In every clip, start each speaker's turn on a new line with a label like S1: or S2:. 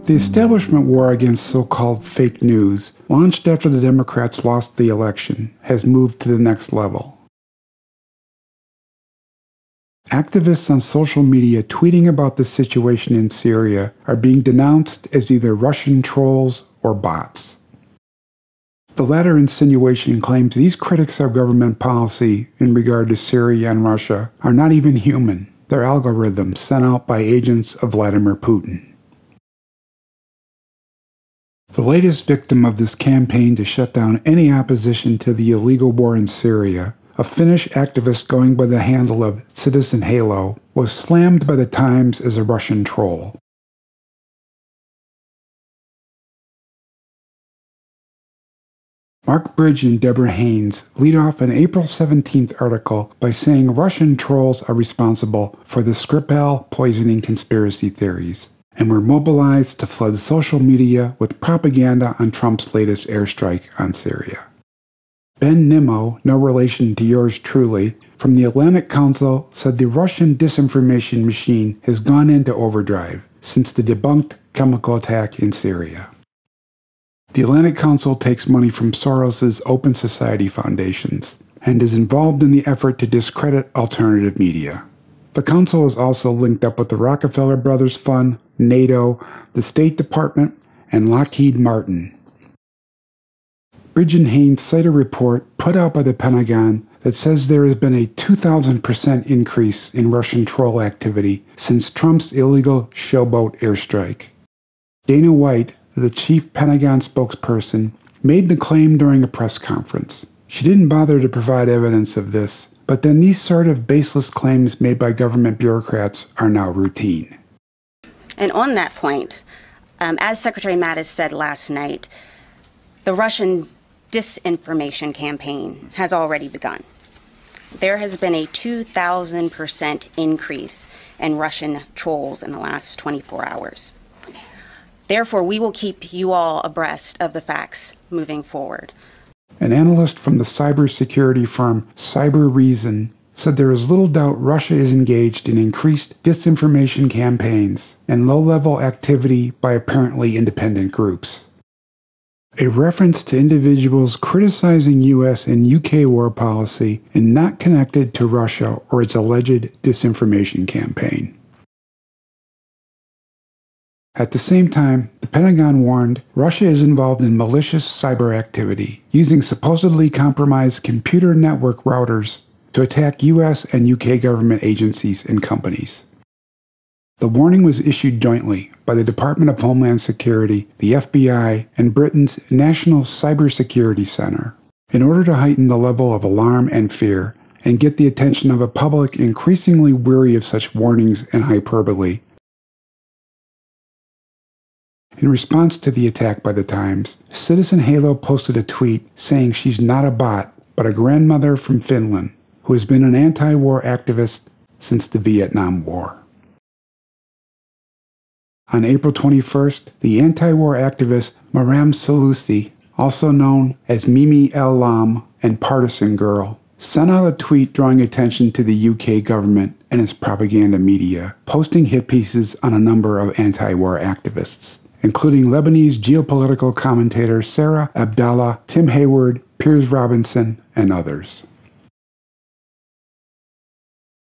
S1: The establishment war against so-called fake news, launched after the Democrats lost the election, has moved to the next level. Activists on social media tweeting about the situation in Syria are being denounced as either Russian trolls or bots. The latter insinuation claims these critics of government policy in regard to Syria and Russia are not even human. They're algorithms sent out by agents of Vladimir Putin. The latest victim of this campaign to shut down any opposition to the illegal war in Syria, a Finnish activist going by the handle of Citizen Halo, was slammed by the Times as a Russian troll. Mark Bridge and Deborah Haynes lead off an April 17th article by saying Russian trolls are responsible for the Skripal poisoning conspiracy theories, and were mobilized to flood social media with propaganda on Trump's latest airstrike on Syria. Ben Nimmo, no relation to yours truly, from the Atlantic Council said the Russian disinformation machine has gone into overdrive since the debunked chemical attack in Syria. The Atlantic Council takes money from Soros's Open Society foundations and is involved in the effort to discredit alternative media. The Council is also linked up with the Rockefeller Brothers Fund, NATO, the State Department, and Lockheed Martin. Bridge and Haynes cite a report put out by the Pentagon that says there has been a 2,000% increase in Russian troll activity since Trump's illegal showboat airstrike. Dana White, the chief Pentagon spokesperson, made the claim during a press conference. She didn't bother to provide evidence of this, but then these sort of baseless claims made by government bureaucrats are now routine.
S2: And on that point, as Secretary Mattis said last night, the Russian disinformation campaign has already begun. There has been a 2,000% increase in Russian trolls in the last 24 hours. Therefore, we will keep you all abreast of the facts moving forward.
S1: An analyst from the cybersecurity firm Cyber Reason said there is little doubt Russia is engaged in increased disinformation campaigns and low-level activity by apparently independent groups. A reference to individuals criticizing U.S. and UK war policy and not connected to Russia or its alleged disinformation campaign. At the same time, the Pentagon warned Russia is involved in malicious cyber activity, using supposedly compromised computer network routers to attack U.S. and UK government agencies and companies. The warning was issued jointly by the Department of Homeland Security, the FBI, and Britain's National Cybersecurity Center, in order to heighten the level of alarm and fear and get the attention of a public increasingly weary of such warnings and hyperbole. In response to the attack by the Times, Citizen Halo posted a tweet saying she's not a bot, but a grandmother from Finland who has been an anti-war activist since the Vietnam War. On April 21st, the anti-war activist Maram Salusi, also known as Mimi El Lam and Partisan Girl, sent out a tweet drawing attention to the UK government and its propaganda media, posting hit pieces on a number of anti-war activists, including Lebanese geopolitical commentator Sarah Abdallah, Tim Hayward, Piers Robinson, and others.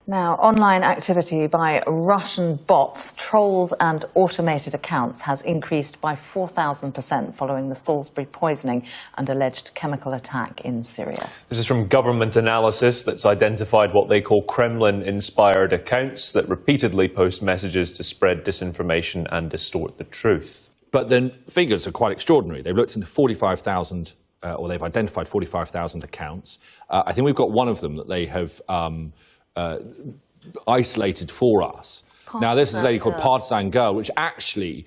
S3: Now, online activity by Russian bots, trolls and automated accounts has increased by 4,000% following the Salisbury poisoning and alleged chemical attack in Syria.
S4: This is from government analysis that's identified what they call Kremlin-inspired accounts that repeatedly post messages to spread disinformation and distort the truth.
S5: But the figures are quite extraordinary. They've looked into 45,000, or they've identified 45,000 accounts. I think we've got one of them that they have isolated for us. Now, this is a lady called Partisan Girl, which actually,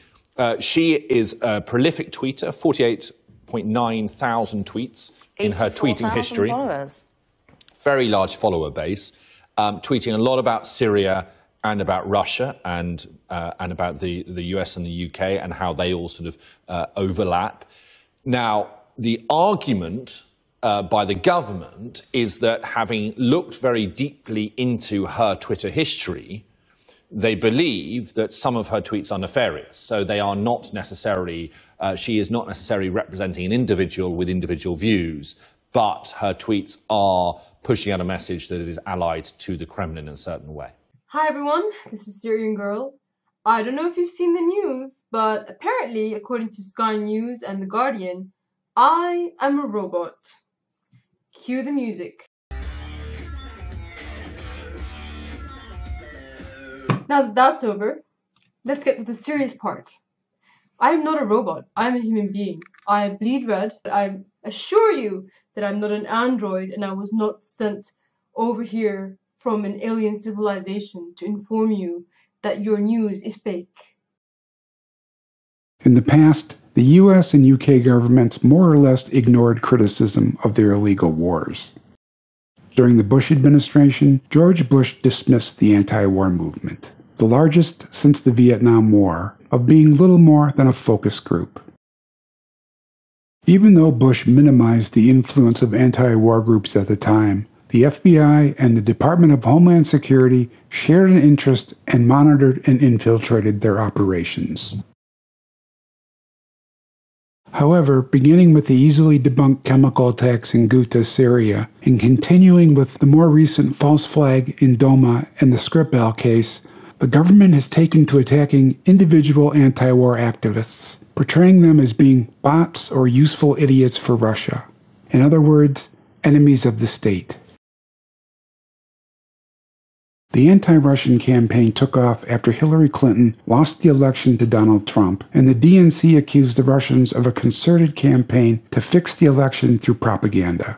S5: she is a prolific tweeter, 48.9 thousand tweets in her tweeting history. Followers. Very large follower base, tweeting a lot about Syria and about Russia and about the US and the UK and how they all sort of overlap. Now, the argument by the government is that having looked very deeply into her Twitter history, they believe that some of her tweets are nefarious. So they are not necessarily, she is not necessarily representing an individual with individual views, but her tweets are pushing out a message that is allied to the Kremlin in a certain way.
S6: Hi everyone, this is Syrian Girl. I don't know if you've seen the news, but apparently, according to Sky News and The Guardian, I am a robot. Cue the music. Now that that's over, let's get to the serious part. I am not a robot, I am a human being. I bleed red, but I assure you that I'm not an android and I was not sent over here from an alien civilization to inform you that your news is fake.
S1: In the past, the US and UK governments more or less ignored criticism of their illegal wars. During the Bush administration, George Bush dismissed the anti-war movement, the largest since the Vietnam War, of being little more than a focus group. Even though Bush minimized the influence of anti-war groups at the time, the FBI and the Department of Homeland Security shared an interest and monitored and infiltrated their operations. However, beginning with the easily debunked chemical attacks in Ghouta, Syria, and continuing with the more recent false flag in Doma and the Skripal case, the government has taken to attacking individual anti-war activists, portraying them as being bots or useful idiots for Russia. In other words, enemies of the state. The anti-Russian campaign took off after Hillary Clinton lost the election to Donald Trump, and the DNC accused the Russians of a concerted campaign to fix the election through propaganda.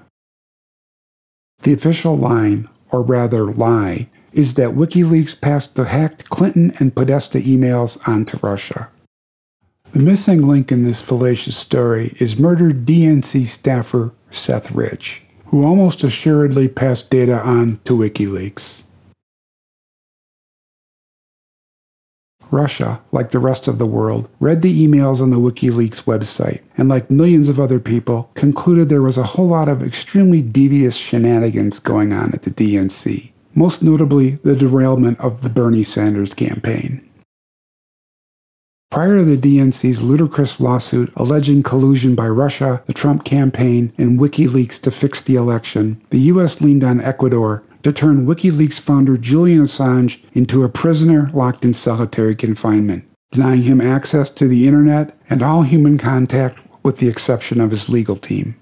S1: The official line, or rather lie, is that WikiLeaks passed the hacked Clinton and Podesta emails on to Russia. The missing link in this fallacious story is murdered DNC staffer Seth Rich, who almost assuredly passed data on to WikiLeaks. Russia, like the rest of the world, read the emails on the WikiLeaks website, and like millions of other people, concluded there was a whole lot of extremely devious shenanigans going on at the DNC, most notably the derailment of the Bernie Sanders campaign. Prior to the DNC's ludicrous lawsuit alleging collusion by Russia, the Trump campaign, and WikiLeaks to fix the election, the U.S. leaned on Ecuador to turn WikiLeaks founder Julian Assange into a prisoner locked in solitary confinement, denying him access to the internet and all human contact with the exception of his legal team.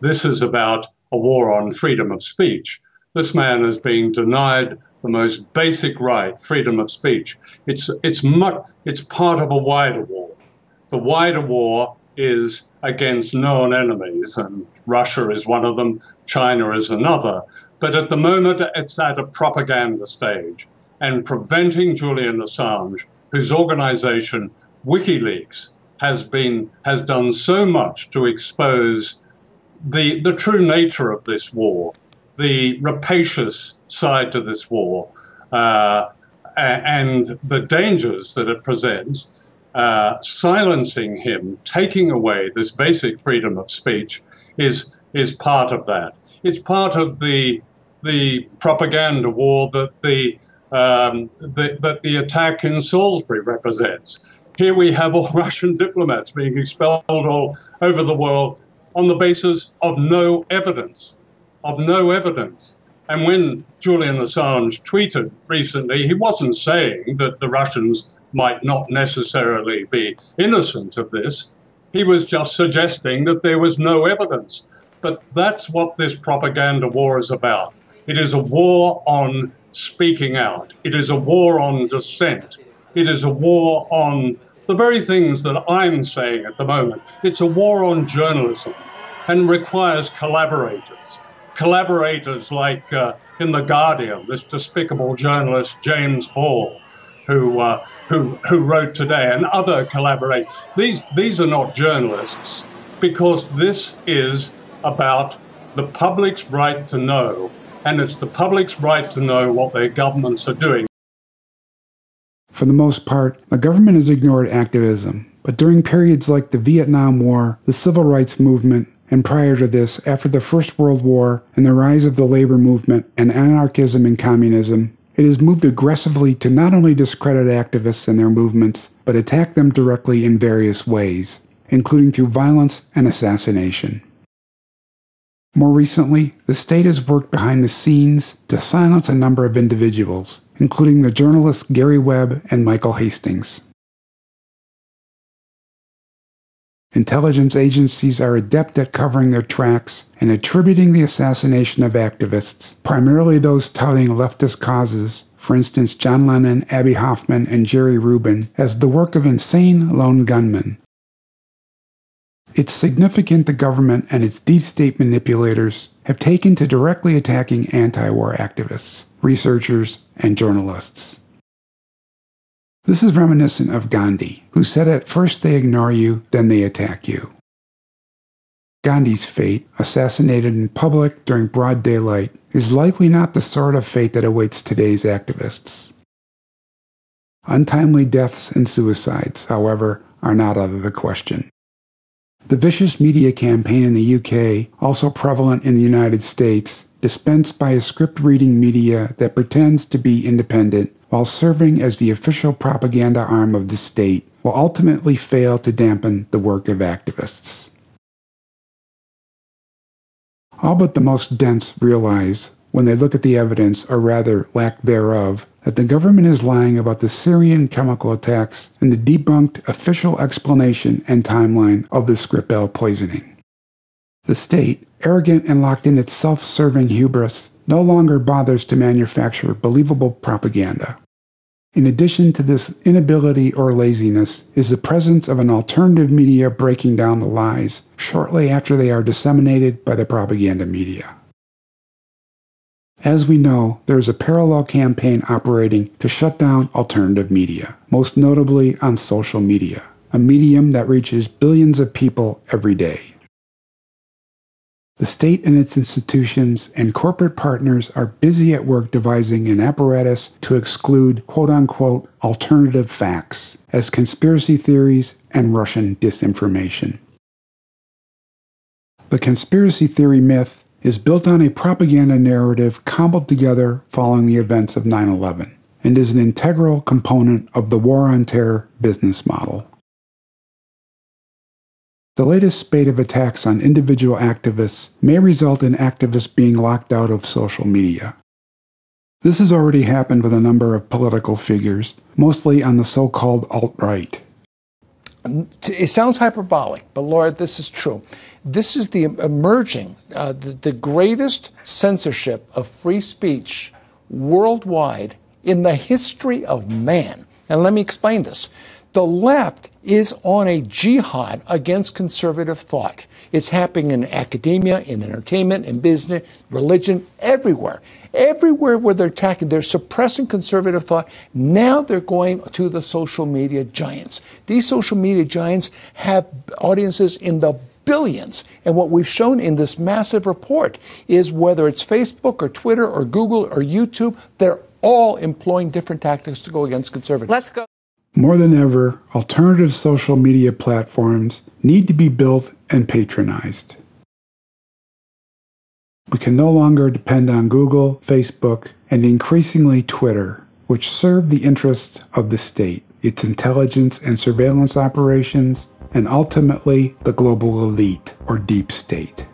S7: This is about a war on freedom of speech. This man is being denied the most basic right, freedom of speech. It's part of a wider war. The wider war is against known enemies, and Russia is one of them, China is another. But at the moment, it's at a propaganda stage. And preventing Julian Assange, whose organization, WikiLeaks, has done so much to expose the true nature of this war, the rapacious side to this war, and the dangers that it presents, silencing him, taking away this basic freedom of speech is part of that. It's part of the propaganda war that the attack in Salisbury represents. Here we have all Russian diplomats being expelled all over the world on the basis of no evidence, And when Julian Assange tweeted recently, he wasn't saying that the Russians might not necessarily be innocent of this. He was just suggesting that there was no evidence. But that's what this propaganda war is about. It is a war on speaking out. It is a war on dissent. It is a war on the very things that I'm saying at the moment. It's a war on journalism and requires collaborators. Collaborators like in The Guardian, this despicable journalist James Hall, who wrote today, and other collaborators. These are not journalists, because this is about the public's right to know, and it's the public's right to know what their governments are doing.
S1: For the most part, the government has ignored activism, but during periods like the Vietnam War, the Civil Rights Movement, and prior to this, after the First World War and the rise of the labor movement and anarchism and communism, it has moved aggressively to not only discredit activists and their movements, but attack them directly in various ways, including through violence and assassination. More recently, the state has worked behind the scenes to silence a number of individuals, including the journalists Gary Webb and Michael Hastings. Intelligence agencies are adept at covering their tracks and attributing the assassination of activists, primarily those touting leftist causes, for instance John Lennon, Abby Hoffman, and Jerry Rubin, as the work of insane lone gunmen. It's significant the government and its deep state manipulators have taken to directly attacking anti-war activists, researchers, and journalists. This is reminiscent of Gandhi, who said at first they ignore you, then they attack you. Gandhi's fate, assassinated in public during broad daylight, is likely not the sort of fate that awaits today's activists. Untimely deaths and suicides, however, are not out of the question. The vicious media campaign in the UK, also prevalent in the United States, dispensed by a script-reading media that pretends to be independent while serving as the official propaganda arm of the state, will ultimately fail to dampen the work of activists. All but the most dense realize, when they look at the evidence, or rather lack thereof, that the government is lying about the Syrian chemical attacks and the debunked official explanation and timeline of the Skripal poisoning. The state, arrogant and locked in its self-serving hubris, no longer bothers to manufacture believable propaganda. In addition to this inability or laziness is the presence of an alternative media breaking down the lies shortly after they are disseminated by the propaganda media. As we know, there is a parallel campaign operating to shut down alternative media, most notably on social media, a medium that reaches billions of people every day. The state and its institutions and corporate partners are busy at work devising an apparatus to exclude quote-unquote alternative facts as conspiracy theories and Russian disinformation. The conspiracy theory myth is built on a propaganda narrative cobbled together following the events of 9/11 and is an integral component of the war on terror business model. The latest spate of attacks on individual activists may result in activists being locked out of social media. This has already happened with a number of political figures, mostly on the so-called alt-right.
S8: It sounds hyperbolic, but Laura, this is true. This is the emerging, the greatest censorship of free speech worldwide in the history of man. And let me explain this. The left is on a jihad against conservative thought. It's happening in academia, in entertainment, in business, religion, everywhere. Everywhere where they're attacking, they're suppressing conservative thought. Now they're going to the social media giants. These social media giants have audiences in the billions. And what we've shown in this massive report is whether it's Facebook or Twitter or Google or YouTube, they're all employing different tactics to go against conservatives.
S3: Let's go.
S1: More than ever, alternative social media platforms need to be built and patronized. We can no longer depend on Google, Facebook, and increasingly Twitter, which serve the interests of the state, its intelligence and surveillance operations, and ultimately the global elite or deep state.